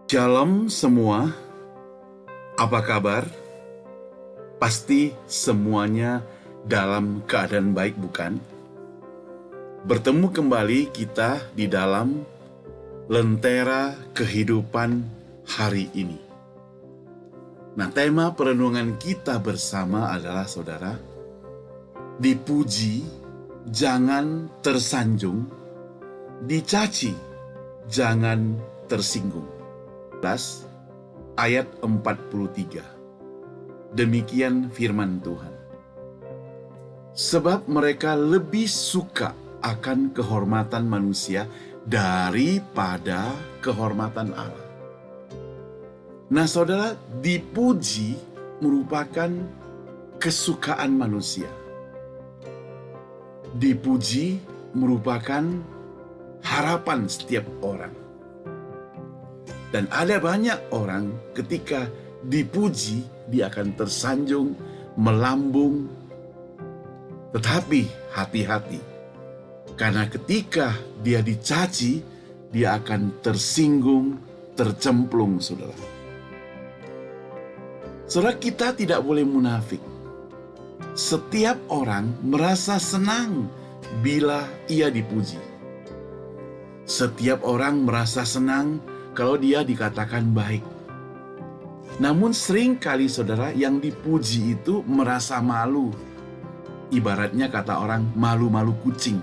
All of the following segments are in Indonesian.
Shalom semua, apa kabar? Pasti semuanya dalam keadaan baik, bukan? Bertemu kembali kita di dalam Lentera Kehidupan hari ini. Nah, tema perenungan kita bersama adalah, saudara, dipuji, jangan tersanjung, dicaci, jangan tersinggung. Ayat 43. Demikian firman Tuhan. Sebab mereka lebih suka akan kehormatan manusia daripada kehormatan Allah. Nah, saudara, dipuji merupakan kesukaan manusia. Dipuji merupakan harapan setiap orang. Dan ada banyak orang ketika dipuji, dia akan tersanjung, melambung. Tetapi hati-hati, karena ketika dia dicaci, dia akan tersinggung, tercemplung, saudara. Saudara, kita tidak boleh munafik. Setiap orang merasa senang bila ia dipuji. Setiap orang merasa senang kalau dia dikatakan baik. Namun sering kali, saudara, yang dipuji itu merasa malu. Ibaratnya kata orang, malu-malu kucing.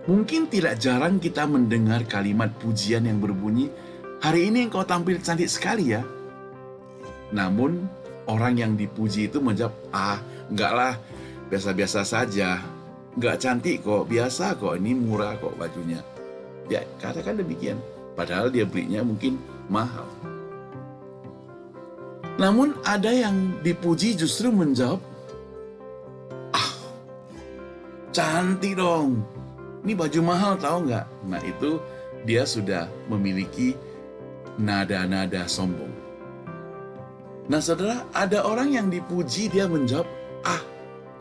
Mungkin tidak jarang kita mendengar kalimat pujian yang berbunyi, "Hari ini engkau tampil cantik sekali ya." Namun orang yang dipuji itu menjawab, enggak lah, biasa-biasa saja. Enggak cantik kok, biasa kok, ini murah kok bajunya. Ya, katakan demikian. Padahal dia belinya mungkin mahal. Namun ada yang dipuji justru menjawab, cantik dong, ini baju mahal tahu nggak? Nah, itu dia sudah memiliki nada-nada sombong. Nah, saudara, ada orang yang dipuji, dia menjawab,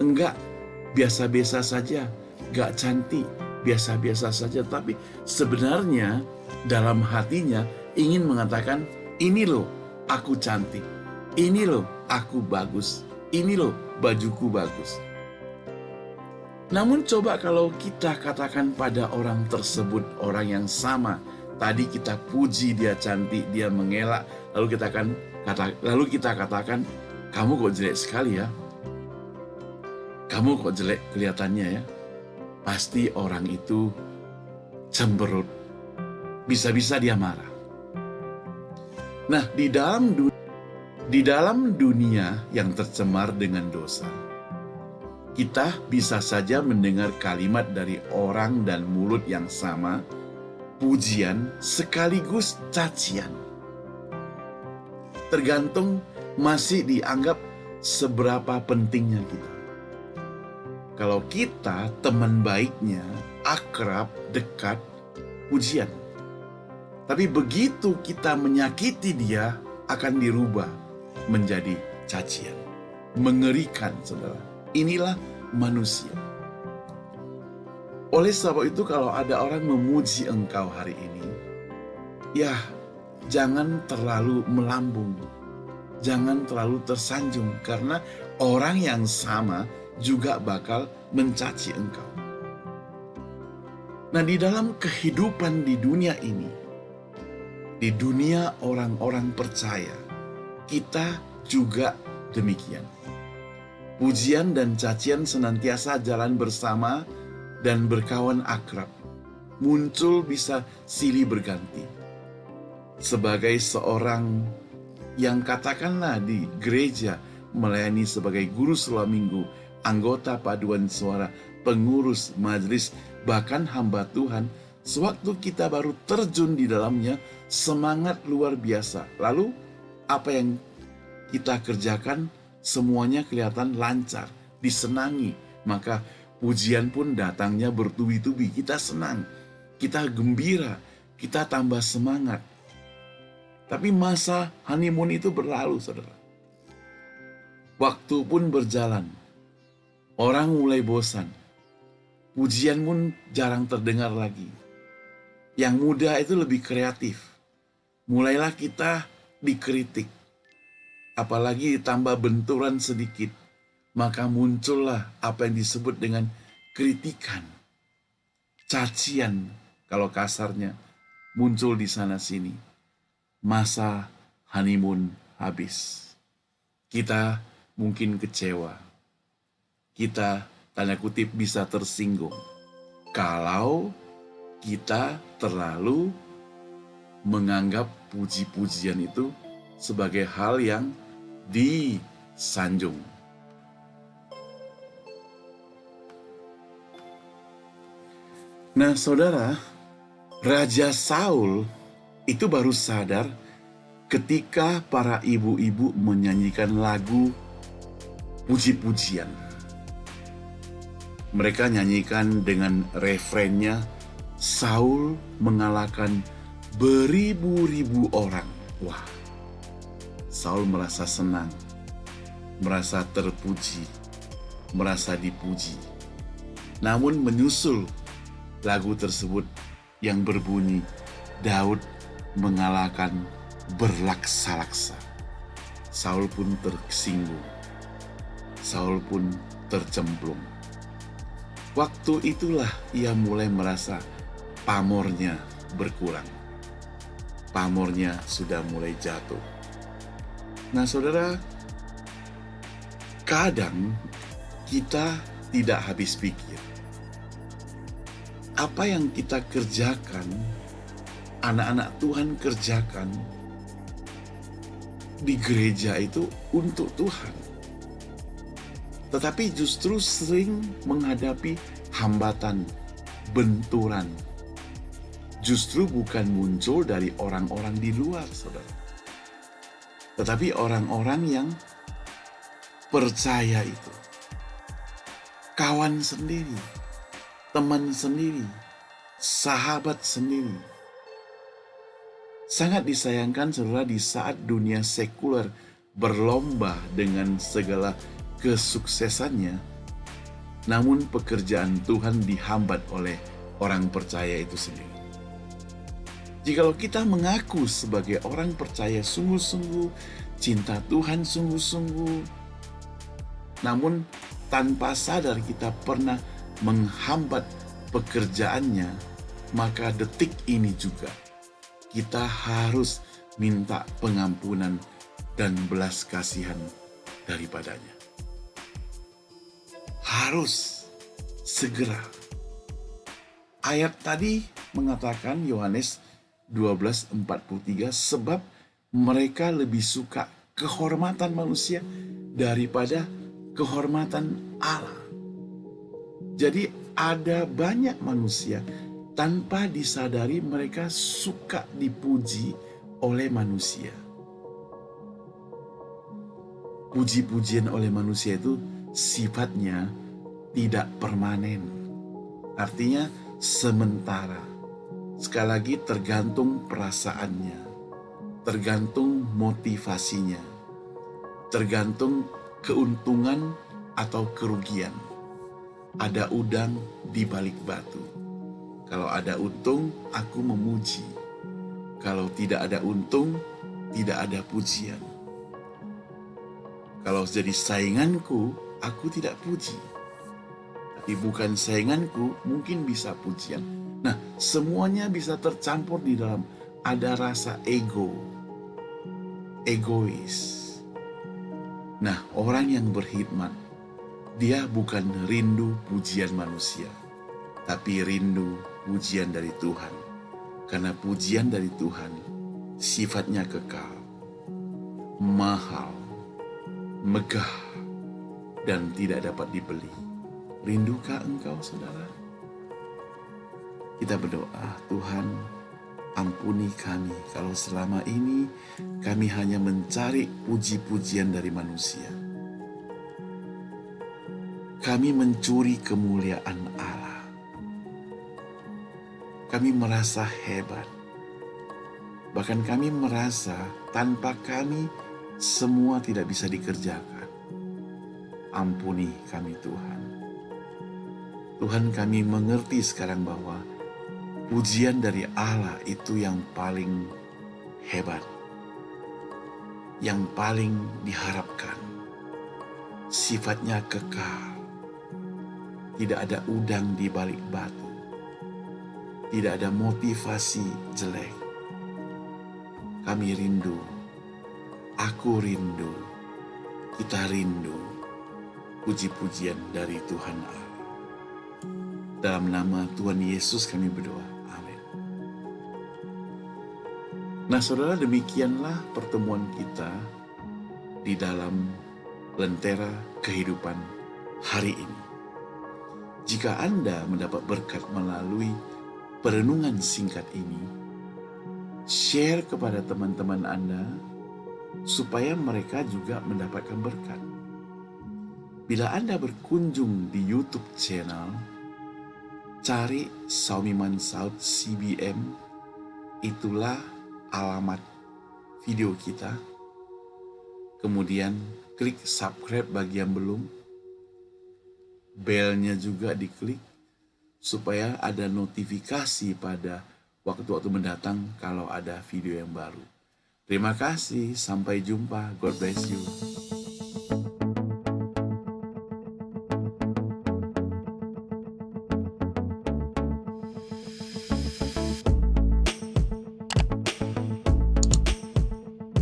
enggak, biasa-biasa saja, enggak cantik, biasa-biasa saja. Tapi sebenarnya dalam hatinya ingin mengatakan, ini loh aku cantik, ini loh aku bagus, ini loh bajuku bagus. Namun coba kalau kita katakan pada orang tersebut, orang yang sama, tadi kita puji dia cantik, dia mengelak, lalu kita katakan, kamu kok jelek sekali ya, kamu kok jelek kelihatannya ya. Pasti orang itu cemberut, bisa-bisa dia marah. Nah, di dalam dunia yang tercemar dengan dosa, kita bisa saja mendengar kalimat dari orang dan mulut yang sama, pujian sekaligus cacian. Tergantung masih dianggap seberapa pentingnya kita. Kalau kita teman baiknya, akrab, dekat, pujian. Tapi begitu kita menyakiti dia, akan dirubah menjadi cacian. Mengerikan, saudara. Inilah manusia. Oleh sebab itu, kalau ada orang memuji engkau hari ini, ya jangan terlalu melambung, jangan terlalu tersanjung, karena orang yang sama juga bakal mencaci engkau. Nah, di dalam kehidupan di dunia ini, di dunia orang-orang percaya, kita juga demikian. Pujian dan cacian senantiasa jalan bersama dan berkawan akrab. Muncul bisa silih berganti. Sebagai seorang yang katakanlah di gereja melayani sebagai guru sekolah minggu, anggota paduan suara, pengurus majelis, bahkan hamba Tuhan, sewaktu kita baru terjun di dalamnya, semangat luar biasa. Lalu apa yang kita kerjakan, semuanya kelihatan lancar, disenangi. Maka pujian pun datangnya bertubi-tubi. Kita senang, kita gembira, kita tambah semangat. Tapi masa honeymoon itu berlalu, saudara. Waktu pun berjalan. Orang mulai bosan. Pujian pun jarang terdengar lagi. Yang muda itu lebih kreatif. mulailah kita dikritik. Apalagi ditambah benturan sedikit, maka muncullah apa yang disebut dengan kritikan, cacian, kalau kasarnya, muncul di sana-sini. Masa honeymoon habis. Kita mungkin kecewa. Kita, tanda kutip, bisa tersinggung kalau kita terlalu menganggap puji-pujian itu sebagai hal yang disanjung. Nah, saudara, Raja Saul itu baru sadar ketika para ibu-ibu menyanyikan lagu puji-pujian. Mereka nyanyikan dengan refrennya, Saul mengalahkan beribu-ribu orang. Wah, Saul merasa senang, merasa terpuji, merasa dipuji. Namun menyusul lagu tersebut yang berbunyi, Daud mengalahkan berlaksa-laksa. Saul pun tersinggung. Saul pun tercemplung. Waktu itulah ia mulai merasa pamornya berkurang. Pamornya sudah mulai jatuh. Nah, saudara, kadang kita tidak habis pikir. Apa yang kita kerjakan, anak-anak Tuhan kerjakan di gereja itu untuk Tuhan. Tetapi justru sering menghadapi hambatan, benturan. Justru bukan muncul dari orang-orang di luar, saudara. Tetapi orang-orang yang percaya itu. Kawan sendiri, teman sendiri, sahabat sendiri. Sangat disayangkan, saudara, di saat dunia sekuler berlomba dengan segala kesuksesannya, namun pekerjaan Tuhan dihambat oleh orang percaya itu sendiri. Jikalau kita mengaku sebagai orang percaya sungguh-sungguh, cinta Tuhan sungguh-sungguh, namun tanpa sadar kita pernah menghambat pekerjaannya, maka detik ini juga kita harus minta pengampunan dan belas kasihan daripadanya. Harus segera. Ayat tadi mengatakan, Yohanes 12:43, sebab mereka lebih suka kehormatan manusia daripada kehormatan Allah. Jadi ada banyak manusia tanpa disadari mereka suka dipuji oleh manusia. Puji-pujian oleh manusia itu sifatnya tidak permanen. Artinya sementara. Sekali lagi tergantung perasaannya, tergantung motivasinya, tergantung keuntungan atau kerugian. Ada udang di balik batu. Kalau ada untung, aku memuji. Kalau tidak ada untung, tidak ada pujian. Kalau jadi sainganku, aku tidak puji. Tapi bukan sainganku, mungkin bisa pujian. Nah, semuanya bisa tercampur di dalam ada rasa ego, egois. Nah, orang yang berkhidmat, dia bukan rindu pujian manusia, tapi rindu pujian dari Tuhan. Karena pujian dari Tuhan sifatnya kekal, mahal, megah, dan tidak dapat dibeli. Rindukah engkau, saudara? Kita berdoa, Tuhan, ampuni kami kalau selama ini kami hanya mencari puji-pujian dari manusia. Kami mencuri kemuliaan Allah. Kami merasa hebat. Bahkan kami merasa tanpa kami semua tidak bisa dikerjakan. Ampuni kami, Tuhan. Tuhan, kami mengerti sekarang bahwa pujian dari Allah itu yang paling hebat, yang paling diharapkan. Sifatnya kekal, tidak ada udang di balik batu, tidak ada motivasi jelek. Kami rindu, aku rindu, kita rindu puji-pujian dari Tuhan Allah. Dalam nama Tuhan Yesus kami berdoa. Amin. Nah saudara, demikianlah pertemuan kita di dalam Lentera Kehidupan hari ini. Jika Anda mendapat berkat melalui perenungan singkat ini, share kepada teman-teman Anda supaya mereka juga mendapatkan berkat. Bila Anda berkunjung di YouTube channel, cari Saumiman Saud CBM, itulah alamat video kita. Kemudian klik subscribe bagi yang belum, belnya juga diklik supaya ada notifikasi pada waktu-waktu mendatang kalau ada video yang baru. Terima kasih, sampai jumpa. God bless you.